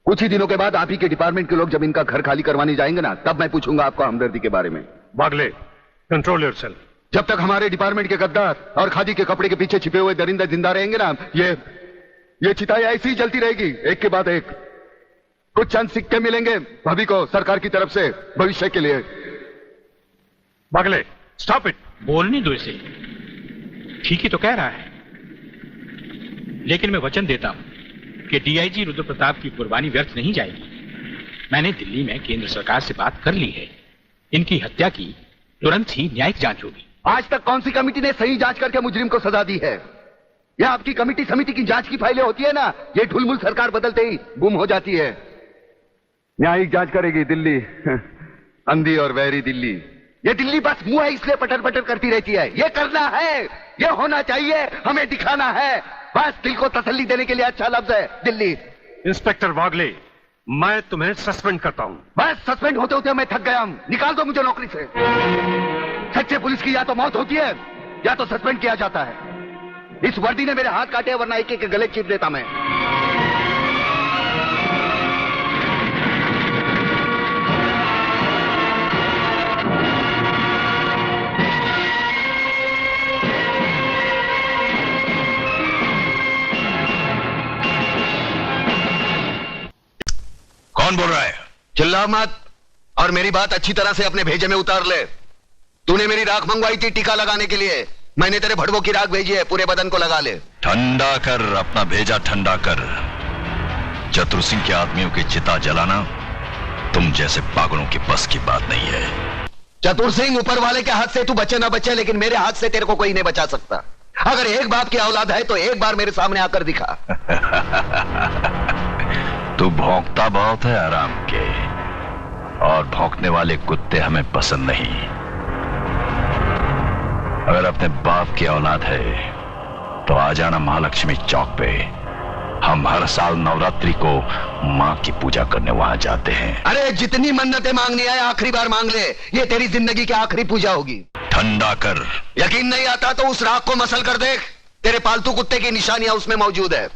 कुछ ही दिनों के बाद आप ही के डिपार्टमेंट के लोग जब इनका घर खाली करवाने जाएंगे ना, तब मैं पूछूंगा आपको हमदर्दी के बारे में। Bagle, control yourself. जब तक हमारे डिपार्टमेंट के गद्दार और खादी के कपड़े के पीछे छिपे हुए दरिंदे जिंदा रहेंगे ना, ये चिताएं ऐसी ही जलती रहेगी, एक के बाद एक। कुछ चंद सिक्के मिलेंगे भाभी को सरकार की तरफ से भविष्य के लिए। Bagle, stop it. बोलने दो इसे। ठीक ही तो कह रहा है, लेकिन मैं वचन देता हूं कि डीआईजी रुद्र प्रताप की कुर्बानी व्यर्थ नहीं जाएगी। मैंने दिल्ली में केंद्र सरकार से बात कर ली है। इनकी हत्या की तुरंत ही न्यायिक जांच होगी। आज तक कौन सी कमेटी ने सही जांच करके मुजरिम को सजा दी है? या आपकी कमेटी समिति की जांच की फाइलें होती है ना, ये ढुलमुल सरकार बदलते ही गुम हो जाती है। न्यायिक जांच करेगी दिल्ली, अंधी और वैरी दिल्ली। ये दिल्ली बस मुंह है इसलिए पटर पटर करती रहती है। ये करना है, ये होना चाहिए, हमें दिखाना है, बस दिल को तसल्ली देने के लिए अच्छा लफ्ज है दिल्ली। इंस्पेक्टर वागले, मैं तुम्हें सस्पेंड करता हूं। बस सस्पेंड होते होते मैं थक गया हूं, निकाल दो मुझे नौकरी से। सच्चे पुलिस की या तो मौत होती है या तो सस्पेंड किया जाता है। इस वर्दी ने मेरे हाथ काटे, वरना एक एक गले चीर देता मैं। कौन बोल रहा है? चिल्ला मत और मेरी बात अच्छी तरह से अपने भेजे में उतार ले। तूने मेरी राख मंगवाई थी टीका लगाने के लिए, मैंने तेरे भड़वों की राख भेजी है, पूरे बदन को लगा ले। ठंडा कर अपना भेजा, ठंडा कर। चतुर सिंह के आदमियों की चिता जलाना तुम जैसे पागलों की बस की बात नहीं है। चतुर सिंह, ऊपर वाले के हाथ से तू बचे ना बचे, लेकिन मेरे हाथ से तेरे को कोई नहीं बचा सकता। अगर एक बाप की औलाद है तो एक बार मेरे सामने आकर दिखा। तू भौंकता बहुत है आराम के, और भौंकने वाले कुत्ते हमें पसंद नहीं। अगर अपने बाप की औलाद है तो आ जाना महालक्ष्मी चौक पे। हम हर साल नवरात्रि को मां की पूजा करने वहां जाते हैं। अरे जितनी मन्नतें मांगनी है आखिरी बार मांग ले, ये तेरी जिंदगी की आखिरी पूजा होगी। ठंडा कर। यकीन नहीं आता तो उस राख को मसल कर देख, तेरे पालतू कुत्ते की निशानियां उसमें मौजूद है।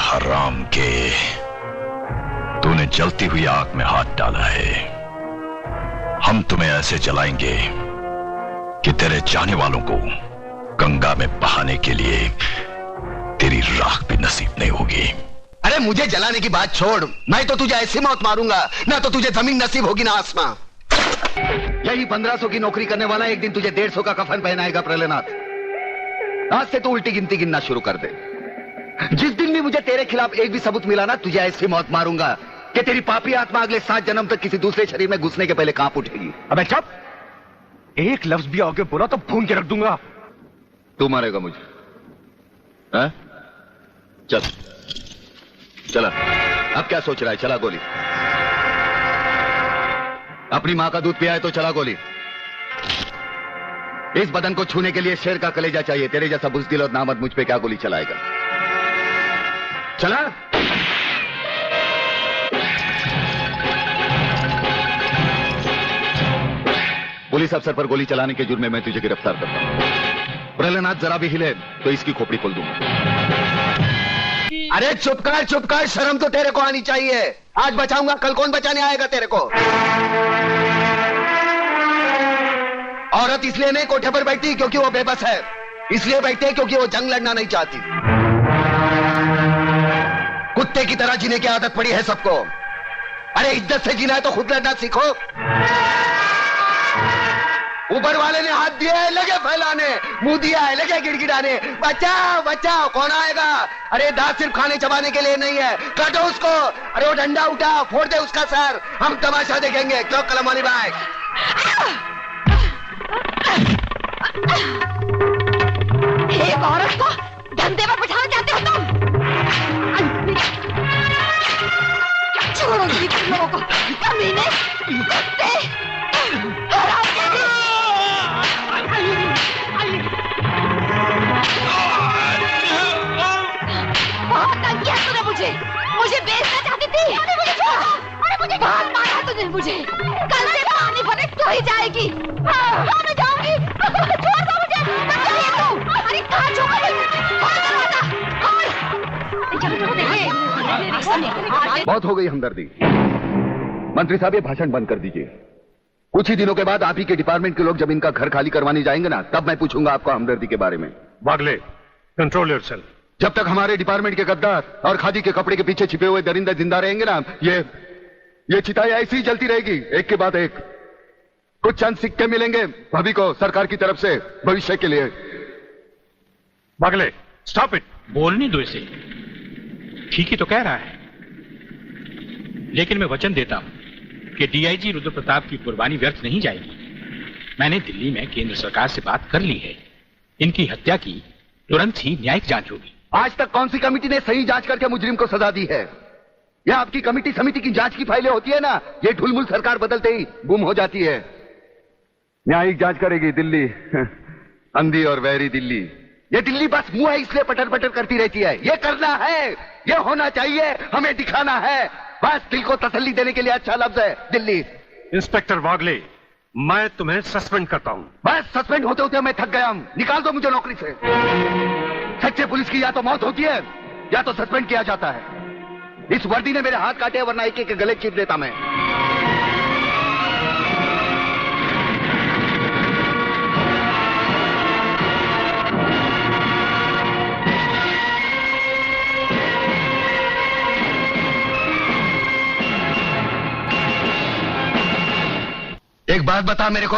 हराम के, तूने जलती हुई आग में हाथ डाला है। हम तुम्हें ऐसे जलाएंगे कि तेरे चाहने वालों को गंगा में बहाने के लिए तेरी राख भी नसीब नहीं होगी। अरे मुझे जलाने की बात छोड़, मैं तो तुझे ऐसी मौत मारूंगा ना तो तुझे जमीन नसीब होगी ना आसमां। यही 1500 की नौकरी करने वाला एक दिन तुझे 150 का कफन पहनाएगा प्रहलाद। आज से तो उल्टी गिनती गिनना शुरू कर दे। जिस दिन भी मुझे तेरे खिलाफ एक भी सबूत मिला ना, तुझे ऐसी मौत मारूंगा कि तेरी पापी आत्मा अगले 7 जन्म तक किसी दूसरे शरीर में घुसने के पहले कांप उठेगी। अबे चुप! एक लफ्ज भी आगे बोला तो भून के रख दूंगा। तू मारेगा मुझे? हाँ? चल चला, अब क्या सोच रहा है? चला गोली। अपनी मां का दूध पिया है तो चला गोली। इस बदन को छूने के लिए शेर का कलेजा चाहिए, तेरे जैसा बुज़दिल और नामर्द मुझ पे क्या गोली चलाएगा? चला। पुलिस अफसर पर गोली चलाने के जुर्म में मैं तुझे गिरफ्तार करता हूं। प्रहलाद जरा भी हिले तो इसकी खोपड़ी खोल दूंगा। अरे चुप कर, शर्म तो तेरे को आनी चाहिए। आज बचाऊंगा, कल कौन बचाने आएगा तेरे को? औरत इसलिए नहीं कोठे पर बैठती क्योंकि वो बेबस है, इसलिए बैठती है क्योंकि वो जंग लड़ना नहीं चाहती। कुत्ते की तरह जीने की आदत पड़ी है सबको। अरे इज्जत से जीना है तो खुद लड़ना सीखो। ऊपर वाले ने हाथ दिया है लगे फैलाने, मुंह दिया है लगे गिड़गिड़ाने। बचाओ बचाओ, कौन आएगा? अरे दांत सिर्फ खाने चबाने के लिए नहीं है, काटो उसको। अरे वो डंडा उठा, फोड़ दे उसका सर, हम तमाशा देखेंगे। क्यों कलमोली भाई? एक औरत को धंधे पर बिठाना चाहते हो तुम? छोड़ो जी तुम लोगों को, कमीने, कुत्ते, हरामजादे। दे मुझे, कल से पानी भरे तो ही जाएगी। हाँ, मैं जाऊंगी। छोड़ दो मुझे, मत जाइए तू। अरे कहाँ छोड़ दरवाजा। बहुत हो गई हमदर्दी। मंत्री साहब ये भाषण बंद कर दीजिए। कुछ ही दिनों के बाद आप ही के डिपार्टमेंट के लोग जब इनका घर खाली करवाने जाएंगे ना, तब मैं पूछूंगा आपको हमदर्दी के बारे में। Bagle, control yourself. जब तक हमारे डिपार्टमेंट के गद्दार और खादी के कपड़े के पीछे छिपे हुए दरिंदे जिंदा रहेंगे ना, ये चिताएं ऐसी ही जलती रहेगी, एक के बाद एक। कुछ चंद सिक्के मिलेंगे भाभी को सरकार की तरफ से भविष्य के लिए। Bagle, stop it. बोलने दो इसे, ठीक ही तो कह रहा है। लेकिन मैं वचन देता हूं कि डीआईजी रुद्र प्रताप की कुर्बानी व्यर्थ नहीं जाएगी। मैंने दिल्ली में केंद्र सरकार से बात कर ली है। इनकी हत्या की तुरंत ही न्यायिक जांच होगी। आज तक कौन सी कमेटी ने सही जांच करके मुजरिम को सजा दी है? यह आपकी कमेटी समिति की जांच की फाइलें होती है ना, ये ढुलमुल सरकार बदलते ही गुम हो जाती है। न्यायिक जांच करेगी दिल्ली, अंधी और वैरी दिल्ली। ये दिल्ली बस मुंह है इसलिए पटर पटर करती रहती है। ये करना है, ये होना चाहिए, हमें दिखाना है। बस दिल को तसल्ली देने के लिए अच्छा लफ्ज है दिल्ली। इंस्पेक्टर बागले, मैं तुम्हें सस्पेंड करता हूं। बस सस्पेंड होते होते मैं थक गया हूं। निकाल दो मुझे नौकरी से। सच्चे पुलिस की या तो मौत होती है या तो सस्पेंड किया जाता है। इस वर्दी ने मेरे हाथ काटे, वरना एक एक गले चीर देता मैं। एक बात बता मेरे को,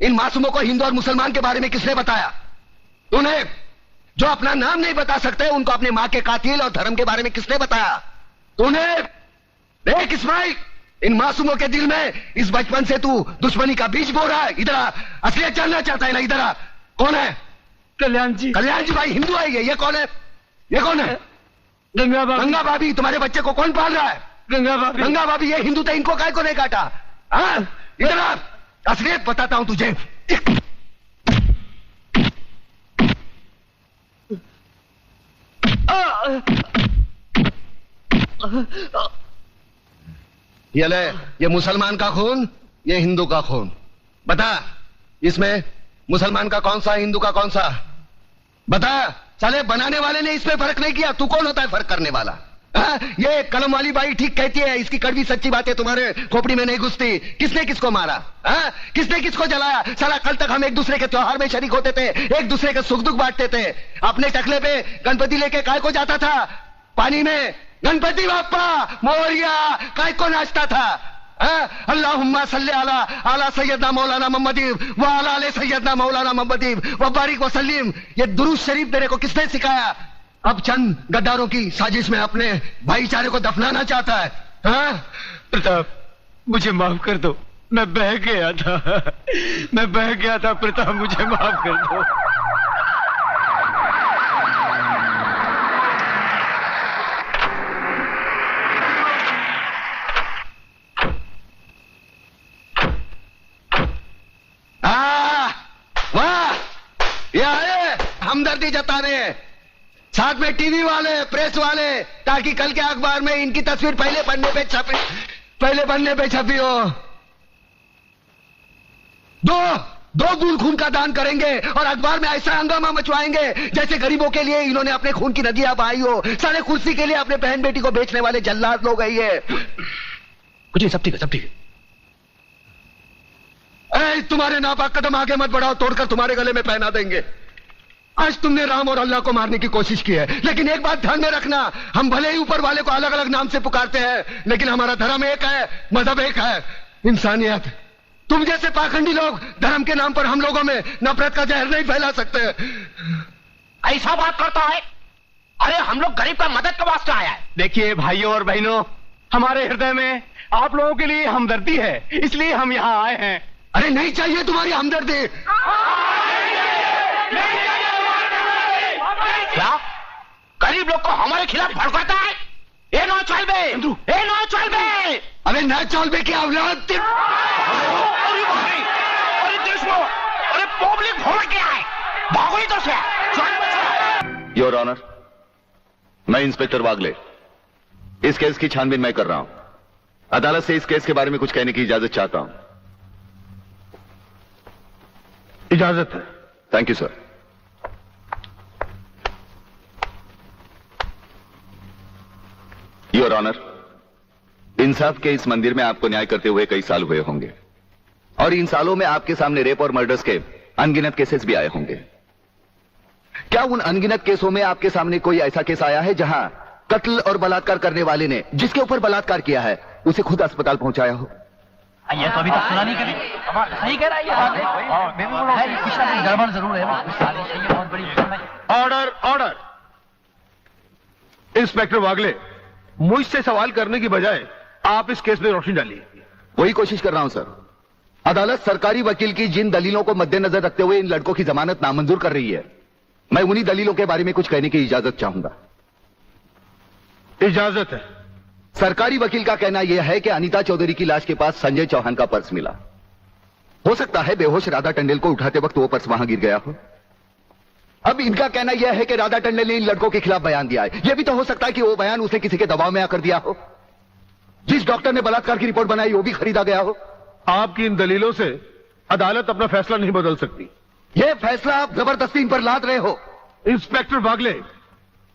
इन मासूमों को हिंदू और मुसलमान के बारे में किसने बताया? तूने? जो अपना नाम नहीं बता सकते उनको अपने मां के कातिल और धर्म के बारे में किसने बताया? तूने? देख इस्माइल, इन मासूमों के दिल में इस बचपन से तू दुश्मनी का बीज बो रहा है। इधर आ, असलियत जानना चाहता है ना? इधर आ। कौन है? कल्याण जी। कल्याण जी भाई हिंदू है ये कौन है? ये कौन है? गंगा भाभी। गंगा भाभी, तुम्हारे बच्चे को कौन पाल रहा है? गंगा भाभी। गंगा भाभी, ये हिंदू थे, इनको काय को नहीं काटा? हाँ, इधर आ, असलियत बताता हूं तुझे। ये ले, ये मुसलमान का खून, ये हिंदू का खून। बता, इसमें मुसलमान का कौन सा, हिंदू का कौन सा? बता। साले बनाने वाले ने इसमें फर्क नहीं किया, तू कौन होता है फर्क करने वाला? ये कलम वाली बाई ठीक कहती है, इसकी कड़वी सच्ची बातें तुम्हारे खोपड़ी में नहीं घुसती। किसने किसको मारा? किसने किसको जलाया? साला कल तक हम एक दूसरे के त्योहार में शरीक होते थे, एक दूसरे के सुख दुख बांटते थे। अपने टकले पे गणपति लेके काय को जाता था? पानी में गणपति बाप्पा मोरिया काय को नाचता था? अल्लाहुम्मा सल्ली अला आला सैयदना मौलाना मोहम्मदी व अला आले सैयदना मौलाना मोहम्मदी व बारिक व सल्लिम। ये दुरूद शरीफ तेरे को किसने सिखाया? अब चंद गद्दारों की साजिश में अपने भाईचारे को दफनाना चाहता है। प्रताप, मुझे माफ कर दो, मैं बह गया था, मैं बह गया था प्रताप, मुझे माफ कर दो। वाह, ये आए हमदर्दी जताने, साथ में टीवी वाले, प्रेस वाले, ताकि कल के अखबार में इनकी तस्वीर पहले पन्ने पे छपी हो। दो बूंद खून का दान करेंगे और अखबार में ऐसा हंगामा मचवाएंगे जैसे गरीबों के लिए इन्होंने अपने खून की नदियां बहाई हो। सारे कुर्सी के लिए अपने बहन बेटी को बेचने वाले जल्लाद लोग है ये। कुछ नहीं, सब ठीक है, सब ठीक है। तुम्हारे नापाक कदम आगे मत बढ़ाओ, तोड़कर तुम्हारे गले में पहना देंगे। आज तुमने राम और अल्लाह को मारने की कोशिश की है, लेकिन एक बात ध्यान में रखना, हम भले ही ऊपर वाले को अलग अलग नाम से पुकारते हैं, लेकिन हमारा धर्म एक है, मजहब एक है, इंसानियत। तुम जैसे पाखंडी लोग धर्म के नाम पर हम लोगों में नफरत का जहर नहीं फैला सकते। ऐसा बात करता है? अरे हम लोग गरीब का मदद के वास्ते आया है। देखिए भाइयों और बहनों, हमारे हृदय में आप लोगों के लिए हमदर्दी है, इसलिए हम यहाँ आए हैं। अरे नहीं चाहिए तुम्हारी हमदर्दी। क्या गरीब लोग को हमारे खिलाफ भड़काता है? ये नो चल बे, ये नो चल बे। अरे न चल बे की औलाद। अरे दुश्मन, अरे पब्लिक भोग गया है, भागो ही तो से। योर ऑनर, मैं इंस्पेक्टर वागले, इस केस की छानबीन मैं कर रहा हूं। अदालत से इस केस के बारे में कुछ कहने की इजाजत चाहता हूं। इजाजत है। Thank you sir. Your honour, इंसाफ के इस मंदिर में आपको न्याय करते हुए कई साल हुए होंगे और इन सालों में आपके सामने रेप और मर्डर्स के अनगिनत केसेस भी आए होंगे। क्या उन अनगिनत केसों में आपके सामने कोई ऐसा केस आया है जहां कत्ल और बलात्कार करने वाले ने जिसके ऊपर बलात्कार किया है उसे खुद अस्पताल पहुंचाया हो? ये तो अभी तक सुना नहीं कभी। सही कह रहा है ये बात है, कुछ ना कुछ गड़बड़ जरूर है। बहुत बड़ी ऑर्डर, ऑर्डर। इंस्पेक्टर वागले, मुझसे सवाल करने की बजाय आप इस केस में रोशनी डालिए। वही कोशिश कर रहा हूं सर। अदालत सरकारी वकील की जिन दलीलों को मद्देनजर रखते हुए इन लड़कों की जमानत नामंजूर कर रही है, मैं उन्हीं दलीलों के बारे में कुछ कहने की इजाजत चाहूंगा। इजाजत है। सरकारी वकील का कहना यह है कि अनीता चौधरी की लाश के पास संजय चौहान का पर्स मिला। हो सकता है बेहोश राधा टंडेल को उठाते वक्त वो पर्स वहां गिर गया हो। अब इनका कहना यह है कि राधा टंडेल ने इन लड़कों के खिलाफ बयान दिया है। यह भी तो हो सकता है कि वो बयान उसे किसी के दबाव में आकर दिया हो। जिस डॉक्टर ने बलात्कार की रिपोर्ट बनाई वो भी खरीदा गया हो। आपकी इन दलीलों से अदालत अपना फैसला नहीं बदल सकती। यह फैसला आप जबरदस्ती इन पर लाद रहे हो। इंस्पेक्टर वागले,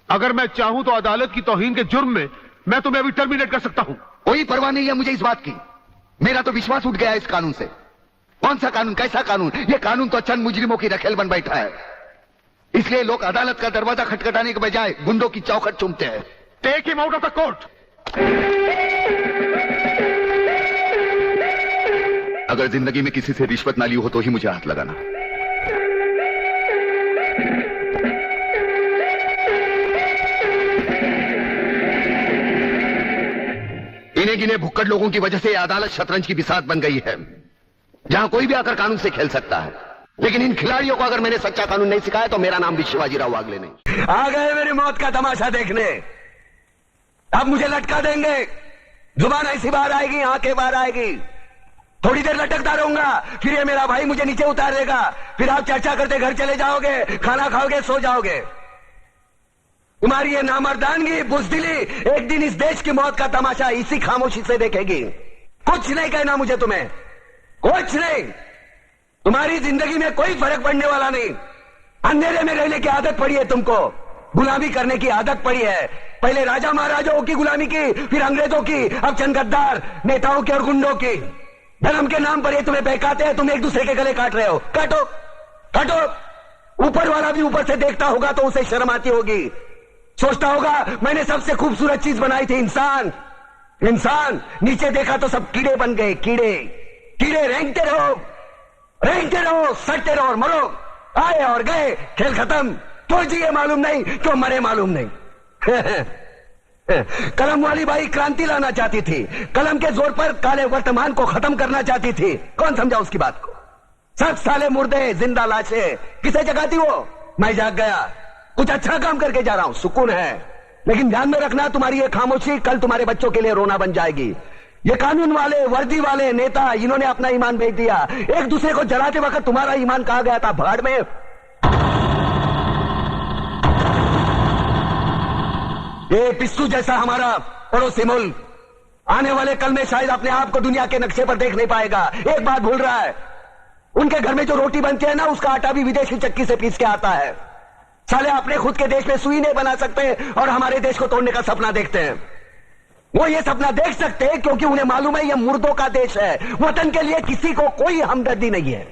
अगर मैं चाहूं तो अदालत की तौहीन के जुर्म में मैं तुम्हें अभी टर्मिनेट कर सकता हूं। कोई परवाह नहीं है मुझे इस बात की। मेरा तो विश्वास उठ गया है इस कानून से। कौन सा कानून, कैसा कानून? यह कानून तो चंद मुजरिमों की रखेल बन बैठा है। इसलिए लोग अदालत का दरवाजा खटखटाने के बजाय गुंडों की चौखट चूमते हैं। Take him out of the court. अगर जिंदगी में किसी से रिश्वत ना ली हो तो ही मुझे हाथ लगाना। इन्हें गिने भुक्कड़ लोगों की वजह से अदालत शतरंज की बिसात बन गई है, जहां कोई भी आकर कानून से खेल सकता है। लेकिन इन खिलाड़ियों को अगर मैंने सच्चा कानून नहीं सिखाया तो मेरा नाम भी शिवाजीराव वागले नहीं। आ गए मेरी मौत का तमाशा देखने। अब मुझे लटका देंगे। जुबान ऐसी बाहर आएगी, आंखें बाहर आएगी। थोड़ी देर लटकता रहूंगा, फिर ये मेरा भाई मुझे नीचे उतार देगा। फिर आप चर्चा करते घर चले जाओगे, खाना खाओगे, सो जाओगे। तुम्हारी ये नामर्दानगी, बुज़दिली एक दिन इस देश की मौत का तमाशा इसी खामोशी से देखेगी। कुछ नहीं कहना मुझे तुम्हें, कुछ नहीं। तुम्हारी जिंदगी में कोई फर्क पड़ने वाला नहीं। अंधेरे में रहने की आदत पड़ी है तुमको, गुलामी करने की आदत पड़ी है। पहले राजा महाराजाओं की गुलामी की, फिर अंग्रेजों की, अब चंद गद्दार नेताओं की और गुंडों की। धर्म के नाम पर ये तुम्हें बहकाते हैं, तुम एक दूसरे के गले काट रहे हो। काटो काटो। ऊपर वाला भी ऊपर से देखता होगा तो उसे शर्म आती होगी। सोचता होगा मैंने सबसे खूबसूरत चीज बनाई थी, इंसान। इंसान नीचे देखा तो सब कीड़े बन गए। कीड़े कीड़े रेंगते रहो, सटते रहो और मरो। आए और गए, खेल खत्म। क्यों जिए मालूम नहीं, क्यों मरे मालूम नहीं। कलम वाली बाई क्रांति लाना चाहती थी, कलम के जोर पर काले वर्तमान को खत्म करना चाहती थी। कौन समझा उसकी बात को? सब साले मुर्दे, जिंदा लाशें। किसे जगाती वो? मैं जाग गया। कुछ अच्छा काम करके जा रहा हूं, सुकून है। लेकिन ध्यान में रखना, तुम्हारी ये खामोशी कल तुम्हारे बच्चों के लिए रोना बन जाएगी। ये कानून वाले, वर्दी वाले नेता, इन्होंने अपना ईमान बेच दिया। एक दूसरे को जलाते वक्त तुम्हारा ईमान कहा गया था? भाड़ में। ये पिस्सू जैसा हमारा पड़ोसी मुल्क आने वाले कल में शायद अपने आप को दुनिया के नक्शे पर देख नहीं पाएगा। एक बात भूल रहा है, उनके घर में जो रोटी बनती है ना, उसका आटा भी विदेशी चक्की से पीस के आता है। साले अपने खुद के देश में सुई नहीं बना सकते और हमारे देश को तोड़ने का सपना देखते हैं। वो ये सपना देख सकते हैं क्योंकि उन्हें मालूम है यह मुर्दों का देश है। वतन के लिए किसी को कोई हमदर्दी नहीं है।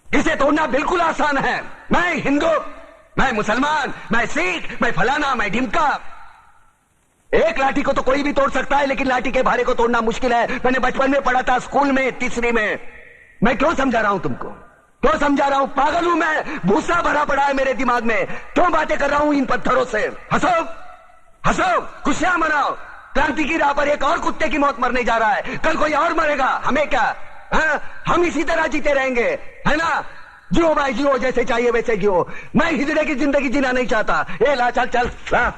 इसे तोड़ना बिल्कुल आसान है। मैं हिंदू, मैं मुसलमान, मैं सिख, मैं फलाना, मैं ढिमका। एक लाठी को तो कोई भी तोड़ सकता है, लेकिन लाठी के भारे को तोड़ना मुश्किल है। मैंने बचपन में पढ़ा था, स्कूल में, तीसरी में। मैं क्यों समझा रहा हूं तुमको? क्यों समझा रहा हूं? पागल हूं मैं? भूसा भरा पड़ा है मेरे दिमाग में। क्यों बातें कर रहा हूं इन पत्थरों से? हंसो हंसो, खुशियां मनाओ। क्रांति की राह पर एक और कुत्ते की मौत मरने जा रहा है, कल कोई और मरेगा। हमें क्या? हम इसी तरह जीते रहेंगे, है ना? जियो भाई जियो, जैसे चाहिए वैसे जियो। मैं हिजड़े की जिंदगी जीना नहीं चाहता। ए ला, चल चल ला।